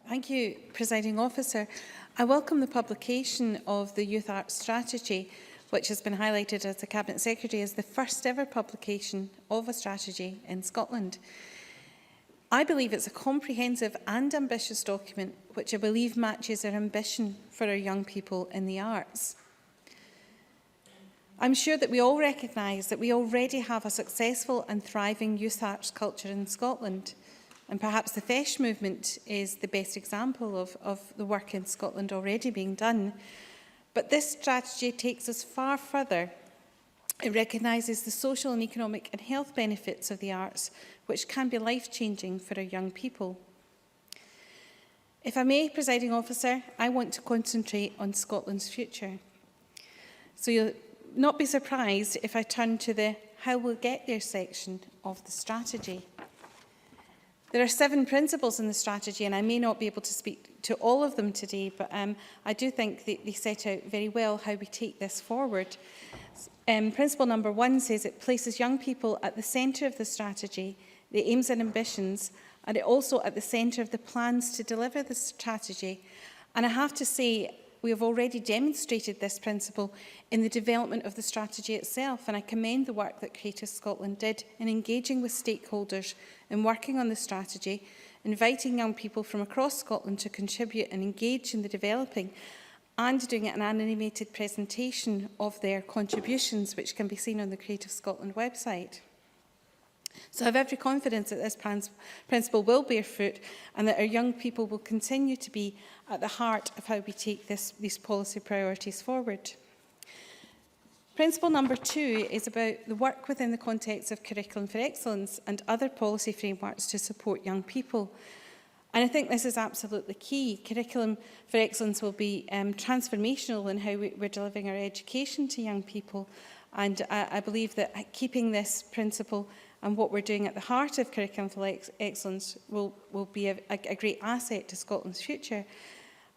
Thank you, Presiding Officer. I welcome the publication of the Youth Arts Strategy, which has been highlighted as the Cabinet Secretary as the first ever publication of a strategy in Scotland. I believe it's a comprehensive and ambitious document which I believe matches our ambition for our young people in the arts. I'm sure that we all recognise that we already have a successful and thriving youth arts culture in Scotland, and perhaps the FESH movement is the best example of the work in Scotland already being done. But this strategy takes us far further. It recognises the social and economic and health benefits of the arts, which can be life-changing for our young people. If I may, Presiding Officer, I want to concentrate on Scotland's future. So you'll not be surprised if I turn to the how we'll get there section of the strategy. There are 7 principles in the strategy, and I may not be able to speak to all of them today, but I do think they set out very well how we take this forward. Principle number 1 says it places young people at the centre of the strategy, the aims and ambitions, and it also at the centre of the plans to deliver the strategy. And I have to say, we have already demonstrated this principle in the development of the strategy itself, and I commend the work that Creative Scotland did in engaging with stakeholders in working on the strategy, inviting young people from across Scotland to contribute and engage in the developing, and doing an animated presentation of their contributions, which can be seen on the Creative Scotland website. So I have every confidence that this principle will bear fruit and that our young people will continue to be at the heart of how we take these policy priorities forward. Principle number 2 is about the work within the context of Curriculum for Excellence and other policy frameworks to support young people. And I think this is absolutely key. Curriculum for Excellence will be transformational in how we're delivering our education to young people. And I believe that keeping this principle and what we're doing at the heart of Curriculum for Excellence will be a great asset to Scotland's future.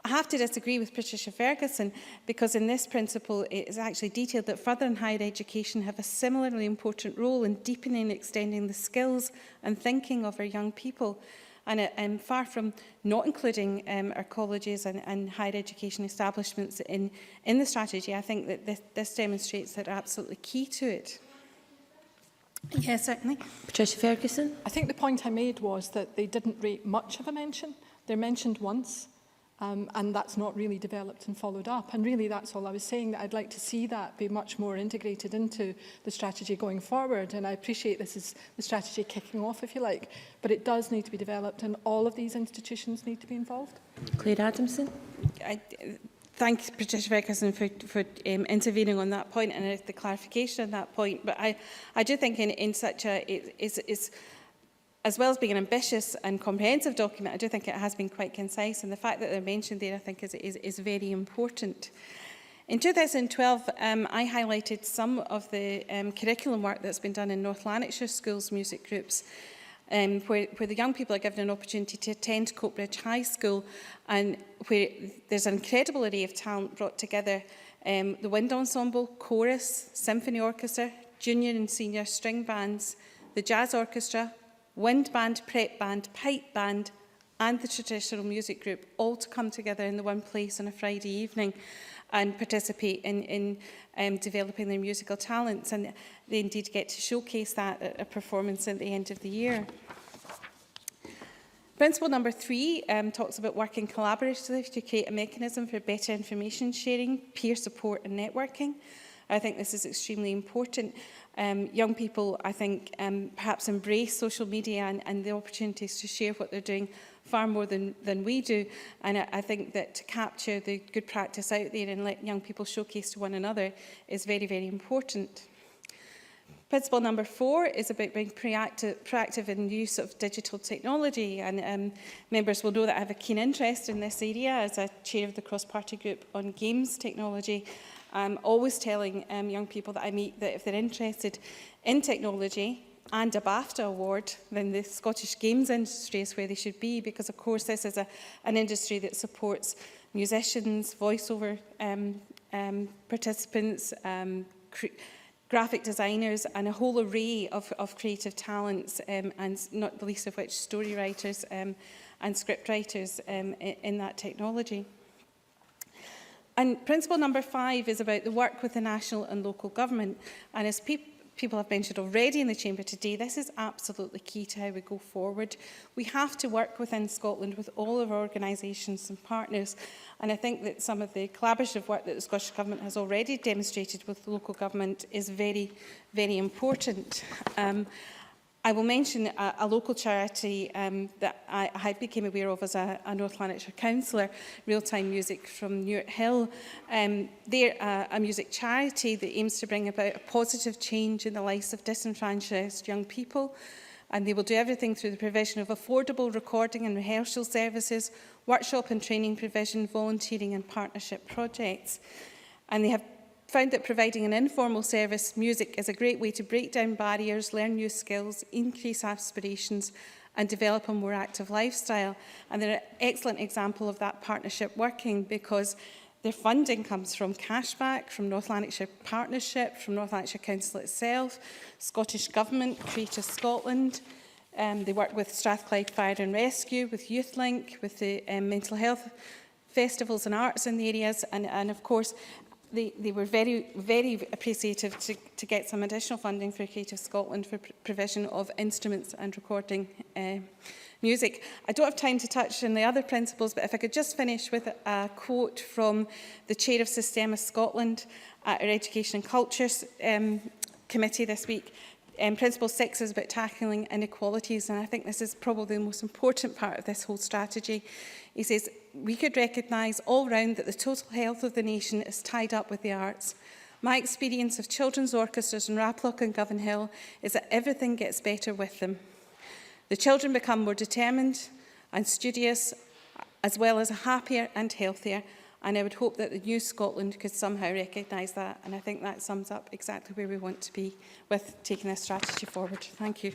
I have to disagree with Patricia Ferguson because in this principle it is actually detailed that further and higher education have a similarly important role in deepening and extending the skills and thinking of our young people. And far from not including our colleges and higher education establishments in the strategy, I think that this demonstrates that they're absolutely key to it. Yes, certainly. Patricia Ferguson. I think the point I made was that they didn't rate much of a mention. They're mentioned once, and that's not really developed and followed up. And really that's all I was saying, that I'd like to see that be much more integrated into the strategy going forward. And I appreciate this is the strategy kicking off, if you like, but it does need to be developed and all of these institutions need to be involved. Clare Adamson. Thank Patricia Ferguson for intervening on that point and the clarification on that point. But I do think in such a, it's as well as being an ambitious and comprehensive document, I do think it has been quite concise, and the fact that they're mentioned there I think is very important. In 2012, I highlighted some of the curriculum work that's been done in North Lanarkshire schools' music groups, where the young people are given an opportunity to attend Coatbridge High School, and where there's an incredible array of talent brought together. The wind ensemble, chorus, symphony orchestra, junior and senior string bands, the jazz orchestra, wind band, prep band, pipe band, and the traditional music group, all to come together in the one place on a Friday evening and participate in developing their musical talents. And they indeed get to showcase that at a performance at the end of the year. Principle number 3 talks about working collaboratively to create a mechanism for better information sharing, peer support and networking. I think this is extremely important. Young people, I think, perhaps embrace social media and the opportunities to share what they're doing far more than we do. And I think that to capture the good practice out there and let young people showcase to one another is very, very important. Principle number 4 is about being proactive in the use of digital technology. And members will know that I have a keen interest in this area as a chair of the cross-party group on games technology. I'm always telling young people that I meet that if they're interested in technology and a BAFTA award, then the Scottish games industry is where they should be, because of course this is an industry that supports musicians, voiceover participants, graphic designers and a whole array of creative talents, and not the least of which story writers and script writers in that technology. And principle number 5 is about the work with the national and local government. And as people have mentioned already in the Chamber today, this is absolutely key to how we go forward. We have to work within Scotland with all of our organisations and partners. And I think that some of the collaborative work that the Scottish Government has already demonstrated with local government is very, very important. I will mention a local charity that I became aware of as a North Lanarkshire councillor, Real Time Music from Newart Hill. They're a music charity that aims to bring about a positive change in the lives of disenfranchised young people. And they will do everything through the provision of affordable recording and rehearsal services, workshop and training provision, volunteering and partnership projects. And they have found that providing an informal service, music, is a great way to break down barriers, learn new skills, increase aspirations and develop a more active lifestyle. And they're an excellent example of that partnership working, because their funding comes from cashback, from North Lanarkshire Partnership, from North Lanarkshire Council itself, Scottish Government, Creative Scotland. They work with Strathclyde Fire and Rescue, with YouthLink, with the mental health festivals and arts in the areas, and of course, they were very, very appreciative to get some additional funding for Creative Scotland for provision of instruments and recording music. I don't have time to touch on the other principles, but if I could just finish with a quote from the Chair of Systema Scotland at our Education and Culture Committee this week. Principle 6 is about tackling inequalities, and I think this is probably the most important part of this whole strategy. He says, we could recognise all round that the total health of the nation is tied up with the arts. My experience of children's orchestras in Raploch and Govan Hill is that everything gets better with them. The children become more determined and studious, as well as happier and healthier, and I would hope that the new Scotland could somehow recognise that, and I think that sums up exactly where we want to be with taking this strategy forward. Thank you.